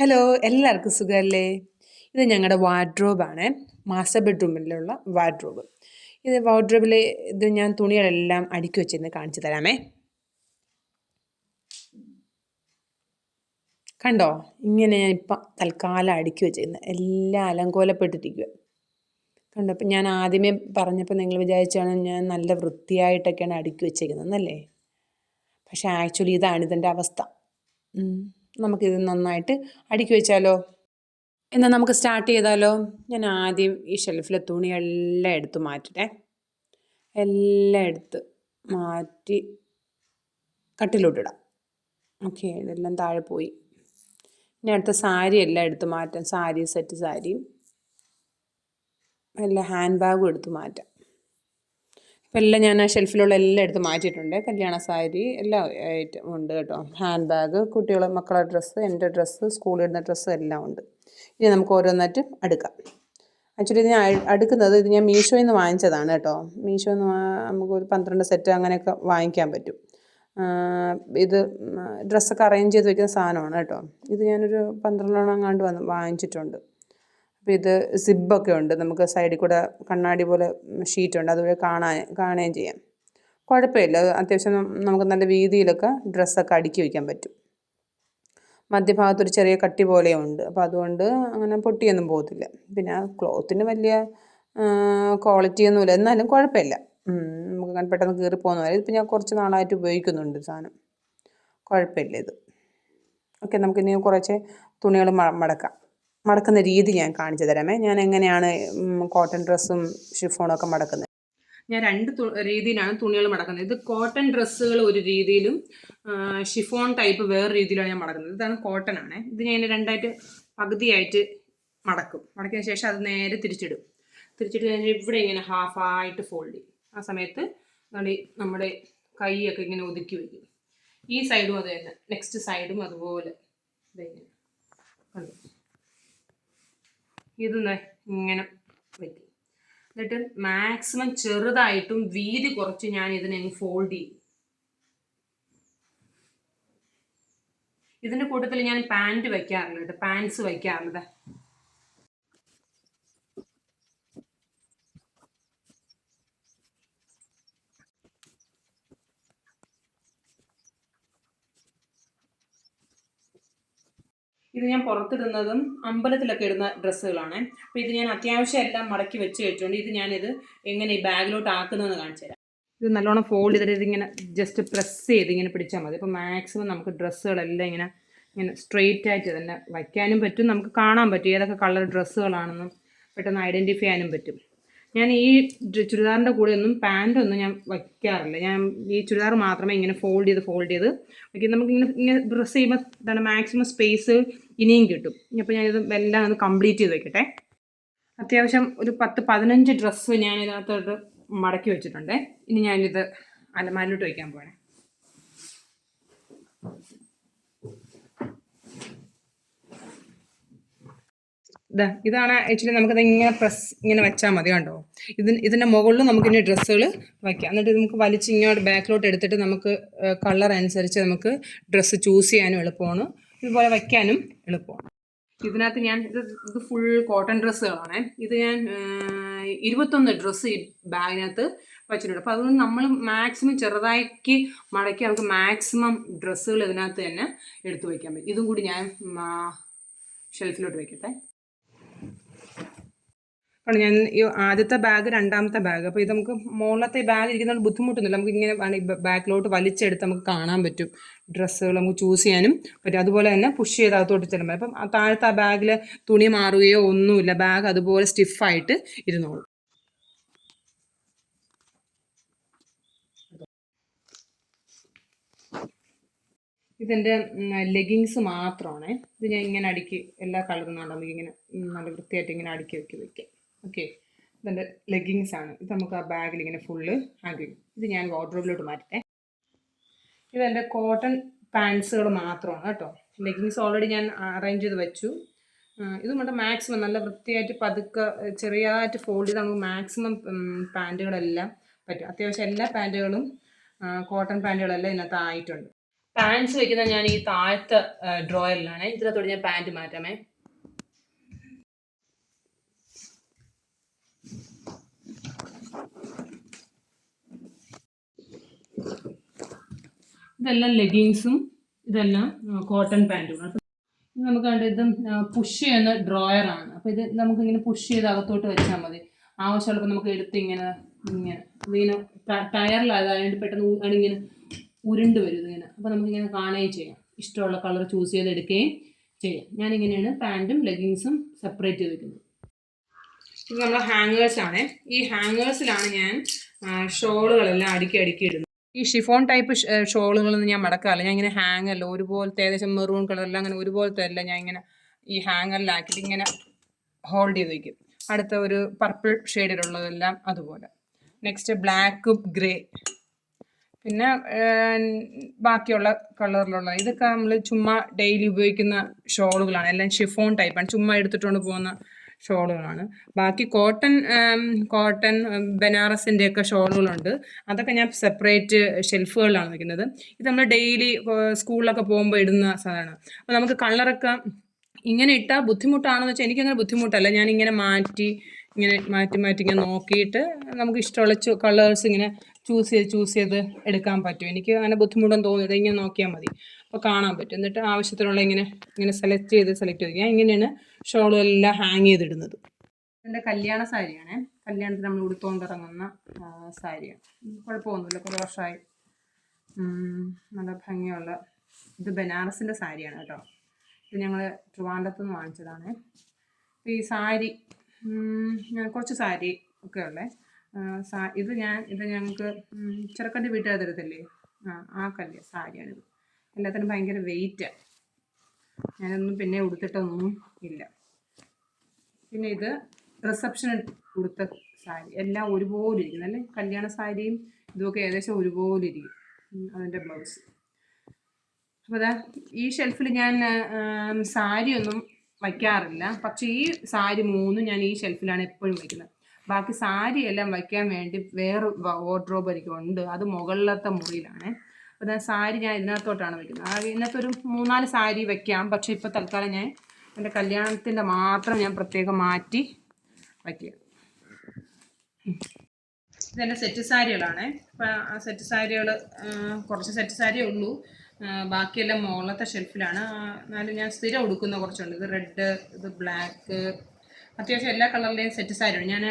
Hello, എല്ലാവർക്കും സുഖമല്ലേ? ഇത് ഞങ്ങളുടെ വാർഡ്രോബാണ്, മാസ്റ്റർ ബെഡ്റൂമിലുള്ള വാർഡ്രോബ്. ഇത് വാർഡ്രോബിൽ ഞാൻ തുണികളെല്ലാം അടുക്കി വെച്ചിരുന്ന് കാണിച്ചു തരാമേ. കണ്ടോ? ഇങ്ങനെ ഞാൻ ഇപ്പം തൽക്കാലം അടുക്കി വെച്ചിരുന്നത് എല്ലാം അലങ്കോലപ്പെട്ടിരിക്കുക. കണ്ടോ? അപ്പം ഞാൻ ആദ്യമേ പറഞ്ഞപ്പോൾ നിങ്ങൾ വിചാരിച്ചാണ് ഞാൻ നല്ല വൃത്തിയായിട്ടൊക്കെയാണ് അടുക്കി വെച്ചേക്കുന്നത് എന്നല്ലേ? പക്ഷേ ആക്ച്വലി ഇതാണ് ഇതിൻ്റെ അവസ്ഥ. നമുക്കിത് നന്നായിട്ട് അടുക്കി വെച്ചാലോ? എന്നാൽ നമുക്ക് സ്റ്റാർട്ട് ചെയ്താലോ? ഞാൻ ആദ്യം ഈ ഷെൽഫിലെ തുണിയെല്ലാം എടുത്ത് മാറ്റട്ടെ. എല്ലാം എടുത്ത് മാറ്റി കട്ടിലോട്ടിടാം. ഓക്കെ, ഇതെല്ലാം താഴെ പോയി. ഇനി അടുത്ത സാരി എല്ലാം എടുത്ത് മാറ്റാം. സാരി, സെറ്റ് സാരിയും എല്ലാം ഹാൻഡ് ബാഗും എടുത്ത് മാറ്റാം. ഇപ്പം എല്ലാം ഞാൻ ആ ഷെൽഫിലുള്ള എല്ലാം എടുത്ത് മാറ്റിയിട്ടുണ്ട്. കല്യാണ സാരി എല്ലാം ഐറ്റം ഉണ്ട് കേട്ടോ. ഹാൻഡ് ബാഗ്, കുട്ടികളെ മക്കളുടെ ഡ്രസ്സ്, എൻ്റെ ഡ്രസ്സ്, സ്കൂളിൽ ഡ്രസ്സ് എല്ലാം ഉണ്ട്. ഇനി നമുക്ക് ഓരോന്നായിട്ട് അടുക്കാം. ആക്ച്വലി ഇത് ഞാൻ അടുക്കുന്നത് ഇത് ഞാൻ മീഷോയിൽ നിന്ന് വാങ്ങിച്ചതാണ് കേട്ടോ. മീഷോയിൽ നിന്ന് നമുക്കൊരു 12 സെറ്റ് അങ്ങനെയൊക്കെ വാങ്ങിക്കാൻ പറ്റും. ഇത് ഡ്രസ്സൊക്കെ അറേഞ്ച് ചെയ്ത് വയ്ക്കുന്ന സാധനമാണ് കേട്ടോ. ഇത് ഞാനൊരു 12 എങ്ങാണ്ട് വാങ്ങിച്ചിട്ടുണ്ട്. അപ്പോൾ ഇത് സിബ്ബൊക്കെ ഉണ്ട്, നമുക്ക് സൈഡിൽ കൂടെ കണ്ണാടി പോലെ ഷീറ്റുണ്ട്, അതുവഴി കാണുകയും ചെയ്യാം. കുഴപ്പമില്ല, അത്യാവശ്യം നമുക്ക് നല്ല വീതിയിലൊക്കെ ഡ്രസ്സൊക്കെ അടുക്കി വയ്ക്കാൻ പറ്റും. മധ്യഭാഗത്തൊരു ചെറിയ കട്ടി പോലെയുണ്ട്, അപ്പോൾ അതുകൊണ്ട് അങ്ങനെ പൊട്ടിയൊന്നും പോകത്തില്ല. പിന്നെ ക്ലോത്തിന് വലിയ ക്വാളിറ്റിയൊന്നുമില്ല, എന്നാലും കുഴപ്പമില്ല. നമുക്ക് അങ്ങനെ പെട്ടെന്ന് കീറിപ്പോകുന്ന പോലെ. ഇതിപ്പോൾ ഞാൻ കുറച്ച് നാളായിട്ട് ഉപയോഗിക്കുന്നുണ്ട് സാധനം. കുഴപ്പമില്ല ഇത്. ഓക്കെ, നമുക്കിനി കുറച്ച് തുണികൾ മടക്കുന്ന രീതി ഞാൻ കാണിച്ചു തരാമേ. ഞാൻ എങ്ങനെയാണ് കോട്ടൺ ഡ്രസ്സും ഷിഫോണൊക്കെ മടക്കുന്നത്. ഞാൻ രണ്ട് രീതിയിലാണ് തുണികൾ മടക്കുന്നത്. ഇത് കോട്ടൺ ഡ്രസ്സുകൾ ഒരു രീതിയിലും ഷിഫോൺ ടൈപ്പ് വേറെ രീതിയിലാണ് ഞാൻ മടക്കുന്നത്. ഇതാണ് കോട്ടൺ ആണ്. ഇത് ഞാൻ രണ്ടായിട്ട് പകുതിയായിട്ട് മടക്കും. മടക്കിയതിന് ശേഷം അത് നേരെ തിരിച്ചിടും. തിരിച്ചിട്ട് കഴിഞ്ഞാൽ ഇവിടെ ഇങ്ങനെ ഹാഫായിട്ട് ഫോൾഡ് ചെയ്യും. ആ സമയത്ത് നമ്മുടെ കൈയൊക്കെ ഇങ്ങനെ ഒതുക്കി വയ്ക്കും. ഈ സൈഡും അത് തന്നെ, നെക്സ്റ്റ് സൈഡും അതുപോലെ ഇതെങ്ങനെ കണ്ടു. ഇത് ഇങ്ങനെ വയ്ക്കും. എന്നിട്ട് മാക്സിമം ചെറുതായിട്ടും വീതി കുറച്ച് ഞാൻ ഇതിനെ ഫോൾഡ് ചെയ്യും. ഇതിൻ്റെ കൂട്ടത്തിൽ ഞാൻ പാൻറ് വയ്ക്കാറുണ്ട് കേട്ടോ, പാൻസ് വയ്ക്കാറുണ്ട്. ഇത് ഞാൻ പുറത്തിടുന്നതും അമ്പലത്തിലൊക്കെ ഇടുന്ന ഡ്രസ്സുകളാണ്. അപ്പോൾ ഇത് ഞാൻ അത്യാവശ്യം എല്ലാം മടക്കി വെച്ച് വെച്ചിട്ടുണ്ട്. ഇത് ഞാനിത് എങ്ങനെ ഈ ബാഗിലോട്ട് ആക്കുന്നതെന്ന് കാണിച്ചു തരാം. ഇത് നല്ലോണം ഫോൾഡ് ചെയ്തിട്ട് ഇതിങ്ങനെ ജസ്റ്റ് പ്രസ് ചെയ്ത് ഇങ്ങനെ പിടിച്ചാൽ മതി. അപ്പോൾ മാക്സിമം നമുക്ക് ഡ്രസ്സുകളെല്ലാം ഇങ്ങനെ സ്ട്രെയിറ്റ് ആയിട്ട് തന്നെ വയ്ക്കാനും പറ്റും, നമുക്ക് കാണാൻ പറ്റും ഏതൊക്കെ കളർ ഡ്രസ്സുകളാണെന്നും പെട്ടെന്ന് ഐഡൻറ്റിഫൈ ചെയ്യാനും പറ്റും. ഞാൻ ഈ ചുരിദാറിൻ്റെ കൂടെ ഒന്നും പാൻറ്റൊന്നും ഞാൻ വയ്ക്കാറില്ല. ഞാൻ ഈ ചുരിദാർ മാത്രമേ ഇങ്ങനെ ഫോൾഡ് ചെയ്ത് വയ്ക്കും. നമുക്കിങ്ങനെ ഡ്രസ്സ് ചെയ്യുമ്പോൾ എന്താണ് മാക്സിമം സ്പേസ് ഇനിയും കിട്ടും. അപ്പോൾ ഞാനിത് എല്ലാം ഒന്ന് കംപ്ലീറ്റ് ചെയ്ത് വയ്ക്കട്ടെ. അത്യാവശ്യം ഒരു 10-15 ഡ്രസ്സ് ഞാൻ ഇതിനകത്തോട്ട് മടക്കി വെച്ചിട്ടുണ്ട്. ഇനി ഞാനിത് അലമാരിലോട്ട് വയ്ക്കാൻ പോകണേ. ഇതാണ് ആക്ച്വലി നമുക്കത് ഇങ്ങനെ വെച്ചാൽ മതി. കണ്ടോ? ഇതിൻ്റെ മുകളിൽ നമുക്കിനി ഡ്രസ്സുകൾ വയ്ക്കാം. എന്നിട്ട് നമുക്ക് വലിച്ച് ഇങ്ങോട്ട് ബാക്കിലോട്ട് എടുത്തിട്ട് നമുക്ക് കളർ അനുസരിച്ച് നമുക്ക് ഡ്രസ്സ് ചൂസ് ചെയ്യാനും എളുപ്പമാണ്, ഇതുപോലെ വയ്ക്കാനും എളുപ്പമാണ്. ഇതിനകത്ത് ഞാൻ ഇത് ഫുൾ കോട്ടൺ ഡ്രസ്സുകളാണ്. ഇത് ഞാൻ 21 ഡ്രസ്സ് ഈ ബാഗിനകത്ത് വെച്ചിട്ടുണ്ട്. അപ്പോൾ അതുകൊണ്ട് നമ്മൾ മാക്സിമം ചെറുതാക്കി മടക്കി നമുക്ക് മാക്സിമം ഡ്രസ്സുകൾ ഇതിനകത്ത് തന്നെ എടുത്തു വയ്ക്കാൻ പറ്റും. ഇതും കൂടി ഞാൻ ഷെൽഫിലോട്ട് വയ്ക്കട്ടെ. കാരണം ഞാൻ ഈ ആദ്യത്തെ ബാഗ്, രണ്ടാമത്തെ ബാഗ്, അപ്പോൾ ഇത് നമുക്ക് മുകളിലത്തെ ബാഗ് ഇരിക്കുന്ന ബുദ്ധിമുട്ടൊന്നുമില്ല. നമുക്ക് ഇങ്ങനെ ബാക്കിലോട്ട് വലിച്ചെടുത്ത് നമുക്ക് കാണാൻ പറ്റും, ഡ്രസ്സുകൾ നമുക്ക് ചൂസ് ചെയ്യാനും പറ്റും. അതുപോലെ തന്നെ പുഷ് ചെയ്ത് അകത്തോട്ട് ചെല്ലുമ്പോൾ അപ്പം താഴത്തെ ആ ബാഗിൽ തുണി മാറുകയോ ഒന്നുമില്ല, ബാഗ് അതുപോലെ സ്റ്റിഫായിട്ട് ഇരുന്നോളും. ഇതെൻ്റെ ലെഗിങ്സ് മാത്രമാണ്. ഇത് ഞാൻ ഇങ്ങനെ അടുക്കി എല്ലാ കളറും നമുക്കിങ്ങനെ നല്ല വൃത്തിയായിട്ട് ഇങ്ങനെ അടുക്കി വയ്ക്കാം. ഓക്കെ, ഇതെൻ്റെ ലെഗിങ്സ് ആണ്. ഇത് നമുക്ക് ആ ബാഗിൽ ഇങ്ങനെ ഫുള്ള് ആക്കി. ഇത് ഞാൻ വാർഡ്രോബിലോട്ട് മാറ്റട്ടെ. ഇതെൻ്റെ കോട്ടൺ പാൻസുകൾ മാത്രമാണ് കേട്ടോ. ലെഗിങ്സ് ഓൾറെഡി ഞാൻ അറേഞ്ച് ചെയ്ത് വെച്ചു. ഇതും കൊണ്ട് മാക്സിമം നല്ല വൃത്തിയായിട്ട് പതുക്കെ ചെറിയതായിട്ട് ഫോൾഡ് ചെയ്ത് നമുക്ക് മാക്സിമം പാൻറ്റുകളെല്ലാം പറ്റും. അത്യാവശ്യം എല്ലാ പാൻറ്റുകളും കോട്ടൺ പാൻറ്റുകളെല്ലാം ഇതിനകത്ത് ആയിട്ടുണ്ട്. പാൻസ് വെക്കുന്ന ഞാൻ ഈ താഴത്തെ ഡ്രോയറിലാണ്. ഇതിനകത്തോടെ ഞാൻ പാൻറ് മാറ്റാമേ. ഇതെല്ലാം ലെഗിങ്സും ഇതെല്ലാം കോട്ടൺ പാൻറ്റുമാണ്. ഇത് നമുക്ക് കണ്ട് ഇത് പുഷ് ചെയ്യുന്ന ഡ്രോയറാണ്. അപ്പോൾ ഇത് നമുക്ക് ഇങ്ങനെ പുഷ് ചെയ്ത് അകത്തോട്ട് വെച്ചാൽ മതി. ആവശ്യമുള്ളപ്പോൾ നമുക്ക് എടുത്ത് ഇങ്ങനെ ഇങ്ങനെ ഇതിങ്ങനെ ടയറിലായതുകൊണ്ട് പെട്ടെന്ന് ഇങ്ങനെ ഉരുണ്ട് വരും ഇതിങ്ങനെ. അപ്പോൾ നമുക്കിങ്ങനെ കാണുകയും ചെയ്യാം. ഇഷ്ടമുള്ള കളർ ചൂസ് ചെയ്ത് എടുക്കുകയും ചെയ്യാം. ഞാനിങ്ങനെയാണ് പാൻറ്റും ലെഗിങ്സും സെപ്പറേറ്റ് ചെയ്ത് വെക്കുന്നത്. ഇത് നമ്മുടെ ഹാങ്ങേഴ്സാണ്. ഈ ഹാങ്ങേഴ്സിലാണ് ഞാൻ ഷോളുകളെല്ലാം അടുക്കി ഇടുന്നത്. ഈ ഷിഫോൺ ടൈപ്പ് ഷോളുകളൊന്നും ഞാൻ മടക്കാറില്ല. ഞാൻ ഇങ്ങനെ ഹാങ്ങല്ല ഒരുപോലത്തെ ഏകദേശം മെറൂൺ കളറെല്ലാം അങ്ങനെ ഒരുപോലത്തെ അല്ല ഞാൻ ഇങ്ങനെ ഈ ഹാങ്ങറിലാക്കിയിട്ട് ഇങ്ങനെ ഹോൾഡ് ചെയ്ത് വയ്ക്കും. അടുത്ത ഒരു പർപ്പിൾ ഷെയ്ഡിലുള്ളതെല്ലാം അതുപോലെ. നെക്സ്റ്റ് ബ്ലാക്കും ഗ്രേ, പിന്നെ ബാക്കിയുള്ള കളറിലുള്ള ഇതൊക്കെ നമ്മൾ ചുമ്മാ ഡെയിലി ഉപയോഗിക്കുന്ന ഷോളുകളാണ്. എല്ലാം ഷിഫോൺ ടൈപ്പാണ്, ചുമ്മാ എടുത്തിട്ടുകൊണ്ട് പോകുന്ന ഷോളുകളാണ്. ബാക്കി കോട്ടൺ ബനാറസിൻ്റെയൊക്കെ ഷോളുകളുണ്ട്. അതൊക്കെ ഞാൻ സെപ്പറേറ്റ് ഷെൽഫുകളിലാണ് വയ്ക്കുന്നത്. ഇത് നമ്മൾ ഡെയിലി സ്കൂളിലൊക്കെ പോകുമ്പോൾ ഇടുന്ന സാധനമാണ്. അപ്പോൾ നമുക്ക് കളറൊക്കെ ഇങ്ങനെ ഇട്ടാൽ ബുദ്ധിമുട്ടാണെന്ന് വെച്ചാൽ എനിക്കങ്ങനെ ബുദ്ധിമുട്ടല്ല. ഞാനിങ്ങനെ മാറ്റി ഇങ്ങനെ നോക്കിയിട്ട് നമുക്ക് ഇഷ്ടമുള്ള കളേഴ്സ് ഇങ്ങനെ ചൂസ് ചെയ്ത് എടുക്കാൻ പറ്റും. എനിക്ക് അങ്ങനെ ബുദ്ധിമുട്ടൊന്നും തോന്നില്ല. ഇങ്ങനെ നോക്കിയാൽ മതി, അപ്പോൾ കാണാൻ പറ്റും. എന്നിട്ട് ആവശ്യത്തിനുള്ള ഇങ്ങനെ സെലക്ട് ചെയ്ത് ഞാൻ ഇങ്ങനെയാണ് ഷോളെല്ലാം ഹാങ് ചെയ്തിടുന്നത്. എൻ്റെ കല്യാണ സാരിയാണ്. കല്യാണത്തിന് നമ്മൾ ഉടുത്തുകൊണ്ടിറങ്ങുന്ന സാരിയാണ്. കുഴപ്പമൊന്നുമില്ല, കുറേ വർഷമായി. നല്ല ഭംഗിയുള്ള ഇത് ബനാറസിൻ്റെ സാരിയാണ് കേട്ടോ. ഇത് ഞങ്ങൾ ട്രിവാൻഡ്രത്ത് നിന്ന് വാങ്ങിച്ചതാണ്. ഈ സാരി കുറച്ച് സാരി ഒക്കെ ഉള്ളത്. ഇത് ഞങ്ങൾക്ക് ചെറുക്കൻ്റെ വീട്ടുകാർ തരത്തില്ലേ, ആ സാരിയാണിത്. എല്ലാത്തിനും ഭയങ്കര വെയിറ്റാണ്. ഞാനൊന്നും പിന്നെ ഉടുത്തിട്ടൊന്നും ഇല്ല. പിന്നെ ഇത് റിസപ്ഷന് ഉടുത്ത സാരി. എല്ലാം ഒരുപോലെ ഇരിക്കും അല്ലേ. കല്യാണ സാരിയും ഇതുമൊക്കെ ഏകദേശം ഒരുപോലെ ഇരിക്കും. അതിൻ്റെ ബ്ലൗസ്. അപ്പോൾ ഈ ഷെൽഫിൽ ഞാൻ സാരിയൊന്നും വയ്ക്കാറില്ല. പക്ഷേ ഈ സാരി 3 ഞാൻ ഈ ഷെൽഫിലാണ് എപ്പോഴും വയ്ക്കുന്നത്. ബാക്കി സാരി എല്ലാം വയ്ക്കാൻ വേണ്ടി വേറെ വാർഡ്രോബ് എനിക്കുണ്ട്. അത് മുകളിലത്തെ മുറിയിലാണ്. അപ്പോൾ സാരി ഞാൻ ഇതിനകത്തോട്ടാണ് വയ്ക്കുന്നത്. ഇതിനകത്തൊരു 3-4 സാരി വയ്ക്കാം. പക്ഷേ ഇപ്പോൾ തൽക്കാലം ഞാൻ എൻ്റെ കല്യാണത്തിൻ്റെ മാത്രം ഞാൻ പ്രത്യേകം മാറ്റി വയ്ക്കുക. ഇതെൻ്റെ സെറ്റ് സാരികളാണ്. അപ്പോൾ ആ സെറ്റ് സാരികൾ കുറച്ച് സെറ്റ് സാരിയേ ഉള്ളൂ. ബാക്കിയെല്ലാം മുകളിലത്തെ ഷെൽഫിലാണ്. എന്നാലും ഞാൻ സ്ഥിരം ഉടുക്കുന്ന കുറച്ചുണ്ട്. ഇത് റെഡ്, ഇത് ബ്ലാക്ക്, അത്യാവശ്യം എല്ലാ കളറിലെയും സെറ്റ് സാരിയാണ്. ഞാൻ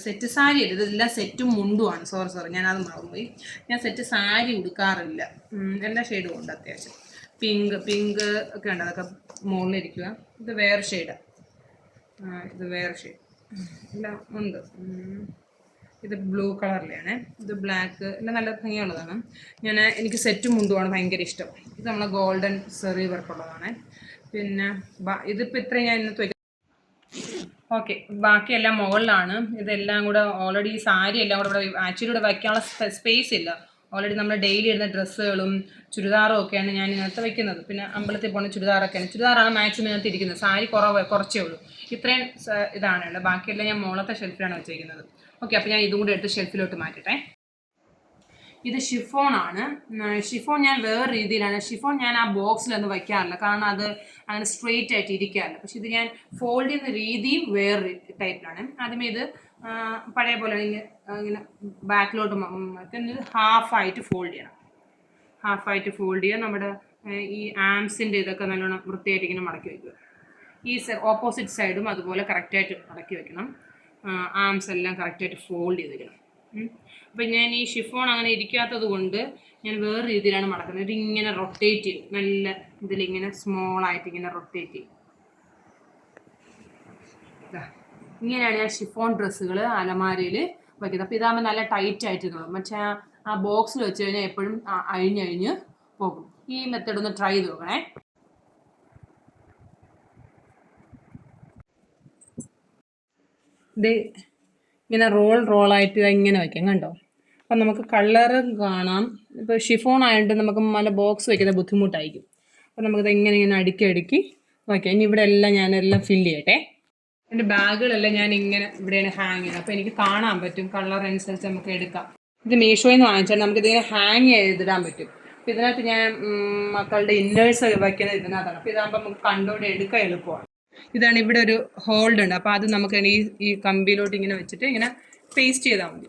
സെറ്റ് സാരി അല്ല, ഇതെല്ലാം സെറ്റും മുണ്ടുമാണ്. സോറി ഞാനത് മറന്നുപോയി. ഞാൻ സെറ്റ് സാരി ഉടുക്കാറില്ല. എല്ലാ ഷെയ്ഡും ഉണ്ട് അത്യാവശ്യം. പിങ്ക് ഒക്കെ ഉണ്ട്, അതൊക്കെ മുകളിലിരിക്കുക. ഇത് വേറെ ഷെയ്ഡാണ്, ഇത് വേറെ ഷെയ്ഡ് എല്ലാം ഉണ്ട്. ഇത് ബ്ലൂ കളറിലാണ്, ഇത് ബ്ലാക്ക്, എല്ലാം നല്ല ഭംഗിയുള്ളതാണ്. എനിക്ക് സെറ്റും മുണ്ടുമാണ് ഭയങ്കര ഇഷ്ടം. ഇത് നമ്മളെ ഗോൾഡൻ സെറി വർക്കുള്ളതാണ്. പിന്നെ ഇതിപ്പോൾ ഇത്രയും ഞാൻ ഇന്നത്തെ ഓക്കെ. ബാക്കിയെല്ലാം മുകളിലാണ്. ഇതെല്ലാം കൂടെ ഓൾറെഡി ഈ സാരി എല്ലാം കൂടെ ഇവിടെ ആക്ച്വലി ഇവിടെ വയ്ക്കാനുള്ള സ്പേസ് ഇല്ല. ഓൾറെഡി നമ്മൾ ഡെയിലി ഇടുന്ന ഡ്രസ്സുകളും ചുരിദാറും ഒക്കെയാണ് ഞാൻ ഇതിനകത്ത് വയ്ക്കുന്നത്. പിന്നെ അമ്പലത്തിൽ പോകുന്ന ചുരിദാറാണ് മാക്സിമം ഇതിനകത്ത് ഇരിക്കുന്നത്. സാരി കുറച്ചേ ഉള്ളൂ. ഇത്രയും ഇതാണുള്ളത്. ബാക്കിയെല്ലാം ഞാൻ മുകളത്തെ ഷെൽഫിലാണ് വെച്ചിരിക്കുന്നത്. ഓക്കെ, അപ്പോൾ ഞാൻ ഇതും കൂടെ എടുത്ത് ഷെൽഫിലോട്ട് മാറ്റട്ടെ. ഇത് ഷിഫോണാണ്. ഷിഫോൺ ഞാൻ വേറെ രീതിയിലാണ്. ഷിഫോൺ ഞാൻ ആ ബോക്സിലൊന്നും വയ്ക്കാറില്ല, കാരണം അത് അങ്ങനെ സ്ട്രെയിറ്റ് ആയിട്ട് ഇരിക്കാറില്ല. പക്ഷെ ഇത് ഞാൻ ഫോൾഡ് ചെയ്യുന്ന രീതിയും വേറെ ടൈപ്പിലാണ്. ആദ്യമേ ഇത് പഴയ പോലെ ഇങ്ങനെ ബാക്കിലോട്ട് ഹാഫായിട്ട് ഫോൾഡ് ചെയ്യണം. ഫോൾഡ് ചെയ്യുക. നമ്മുടെ ഈ ആംസിൻ്റെ ഇതൊക്കെ നല്ലോണം വൃത്തിയായിട്ട് ഇങ്ങനെ മടക്കി വയ്ക്കുക. ഈ ഓപ്പോസിറ്റ് സൈഡും അതുപോലെ കറക്റ്റായിട്ട് മടക്കി വയ്ക്കണം. ആംസ് എല്ലാം കറക്റ്റായിട്ട് ഫോൾഡ് ചെയ്ത് വയ്ക്കണം. അപ്പം ഞാൻ ഈ ഷിഫോൺ അങ്ങനെ ഇരിക്കാത്തത് കൊണ്ട് ഞാൻ വേറെ രീതിയിലാണ് മടക്കുന്നത്. ഇതിങ്ങനെ റൊട്ടേറ്റ് ചെയ്യും, നല്ല ഇതിലിങ്ങനെ സ്മോളായിട്ട് ഇങ്ങനെ റൊട്ടേറ്റ് ചെയ്യും. ഇങ്ങനെയാണ് ഞാൻ ഷിഫോൺ ഡ്രസ്സുകൾ അലമാരയിൽ വയ്ക്കുന്നത്. അപ്പോൾ ഇതാകുമ്പോൾ നല്ല ടൈറ്റ് ആയിട്ട് തോന്നും. പക്ഷേ ആ ബോക്സിൽ വെച്ച് കഴിഞ്ഞാൽ എപ്പോഴും അഴിഞ്ഞ് പോകും. ഈ മെത്തേഡ് ഒന്ന് ട്രൈ ചെയ്ത് നോക്കണേ. ഇത് ഇങ്ങനെ റോളായിട്ട് ഇങ്ങനെ വയ്ക്കാം, കണ്ടോ. അപ്പം നമുക്ക് കളറ് കാണാം. ഇപ്പോൾ ഷിഫോൺ ആയതുകൊണ്ട് നമുക്ക് നല്ല ബോക്സ് വയ്ക്കുന്നത് ബുദ്ധിമുട്ടായിരിക്കും. അപ്പോൾ നമുക്കിത് ഇങ്ങനെ അടുക്കി വയ്ക്കാം. ഇനി ഇവിടെ എല്ലാം ഞാനെല്ലാം ഫില്ല് ചെയ്യട്ടെ. എൻ്റെ ബാഗുകളെല്ലാം ഞാൻ ഇങ്ങനെ ഇവിടെയാണ് ഹാങ് ചെയ്യുന്നത്. അപ്പോൾ എനിക്ക് കാണാൻ പറ്റും, കളർ അനുസരിച്ച് നമുക്ക് എടുക്കാം. ഇത് മീഷോയിൽ നിന്ന് വാങ്ങിച്ചാൽ നമുക്കിതിങ്ങനെ ഹാങ് ചെയ്തിടാൻ പറ്റും. അപ്പം ഇതിനകത്ത് ഞാൻ മക്കളുടെ ഇന്നേഴ്സ് വയ്ക്കുന്നത് ഇതിനകത്താണ്. അപ്പോൾ ഇതാകുമ്പോൾ നമുക്ക് കണ്ടുകൊണ്ട് എടുക്കാൻ എളുപ്പമാണ്. ഇതാണ് ഇവിടെ ഒരു ഹോൾഡ് ഉണ്ട്. അപ്പോൾ അത് നമുക്ക് ഈ കമ്പിയിലോട്ട് ഇങ്ങനെ വെച്ചിട്ട് ഇങ്ങനെ പേസ്റ്റ് ചെയ്താൽ മതി.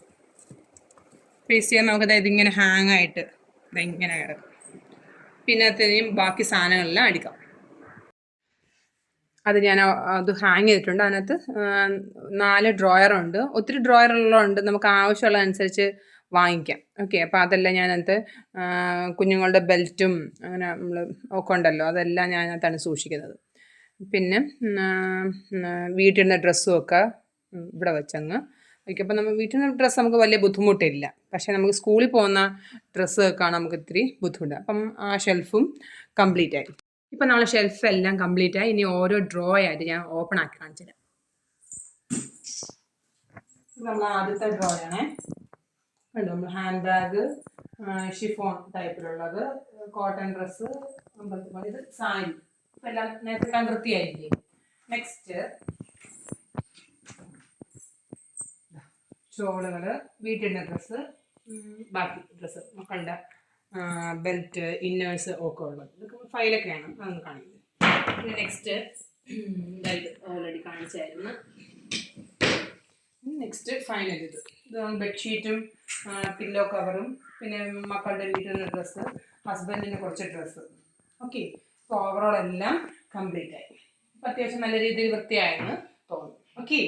പേസ്റ്റ് ചെയ്യാൻ നമുക്കത് ഇതിങ്ങനെ ഹാങ് ആയിട്ട് ഇങ്ങനെ കിടക്കും. പിന്നെ അതിനും ബാക്കി സാധനങ്ങളെല്ലാം അടിക്കാം. അത് ഞാൻ അത് ഹാങ് ചെയ്തിട്ടുണ്ട്. അതിനകത്ത് 4 ഡ്രോയറുണ്ട്. ഒത്തിരി ഡ്രോയറുള്ളതുണ്ട്, നമുക്ക് ആവശ്യമുള്ളതനുസരിച്ച് വാങ്ങിക്കാം. ഓക്കെ, അപ്പോൾ അതെല്ലാം ഞാനകത്ത് കുഞ്ഞുങ്ങളുടെ ബെൽറ്റും അങ്ങനെ നമ്മൾ ഒക്കെ ഉണ്ടല്ലോ, അതെല്ലാം ഞാൻ അതിനകത്താണ് സൂക്ഷിക്കുന്നത്. പിന്നെ വീട്ടിലിരുന്ന ഡ്രസ്സും ഒക്കെ ഇവിടെ വെച്ചങ്ങ് വയ്ക്കും. അപ്പോൾ നമ്മൾ വീട്ടിൽ നിന്ന് ഡ്രസ്സ് നമുക്ക് വലിയ ബുദ്ധിമുട്ടില്ല. പക്ഷേ നമുക്ക് സ്കൂളിൽ പോകുന്ന ഡ്രസ്സൊക്കെയാണ് നമുക്ക് ഇത്തിരി ബുദ്ധിമുട്ട്. അപ്പം ആ ഷെൽഫും കംപ്ലീറ്റ് ആയി. ഇപ്പം നമ്മൾ ഷെൽഫ് എല്ലാം കംപ്ലീറ്റ് ആയി. ഇനി ഓരോ ഡ്രോ ആയിട്ട് ഞാൻ ഓപ്പൺ ആക്കി കാണിച്ചു തരാം. നമ്മൾ ആദ്യത്തെ ഡ്രോ ആണ് കണ്ടോ, നമ്മൾ ഹാൻഡ് ബാഗ്, ഷിഫോൺ ടൈപ്പിലുള്ളത്, കോട്ടൺ ഡ്രസ്സ്, ഇത് സാരി. ഇപ്പം എല്ലാം നേരത്തെ കാണാൻ വൃത്തിയായില്ലേ. നെക്സ്റ്റ് ഷോളുകൾ, വീട്ടിലിടുന്ന ഡ്രസ്സ്, ബാക്കി ഡ്രസ്സ്, മക്കളുടെ ബെൽറ്റ്, ഇന്നേഴ്സ് ഒക്കെ ഉള്ളത്. ഇതൊക്കെ ഫയലൊക്കെയാണ്, അതൊന്ന് കാണിക്കുന്നത്. പിന്നെ നെക്സ്റ്റ് ഇതായിട്ട് ഓൾറെഡി കാണിച്ചായിരുന്നു. നെക്സ്റ്റ് ഫൈനൽ ഇത് ബെഡ്ഷീറ്റും പില്ലോ കവറും, പിന്നെ മക്കളുടെ വീട്ടിൽ നിന്ന് ഡ്രസ്സ്, ഹസ്ബൻഡിന് കുറച്ച് ഡ്രസ്സ്. ഓക്കെ, ഇപ്പോൾ ഓവറോൾ എല്ലാം കംപ്ലീറ്റ് ആയി. അപ്പോൾ അത്യാവശ്യം നല്ല രീതിയിൽ വൃത്തിയായെന്ന് തോന്നുന്നു. ഓക്കെ.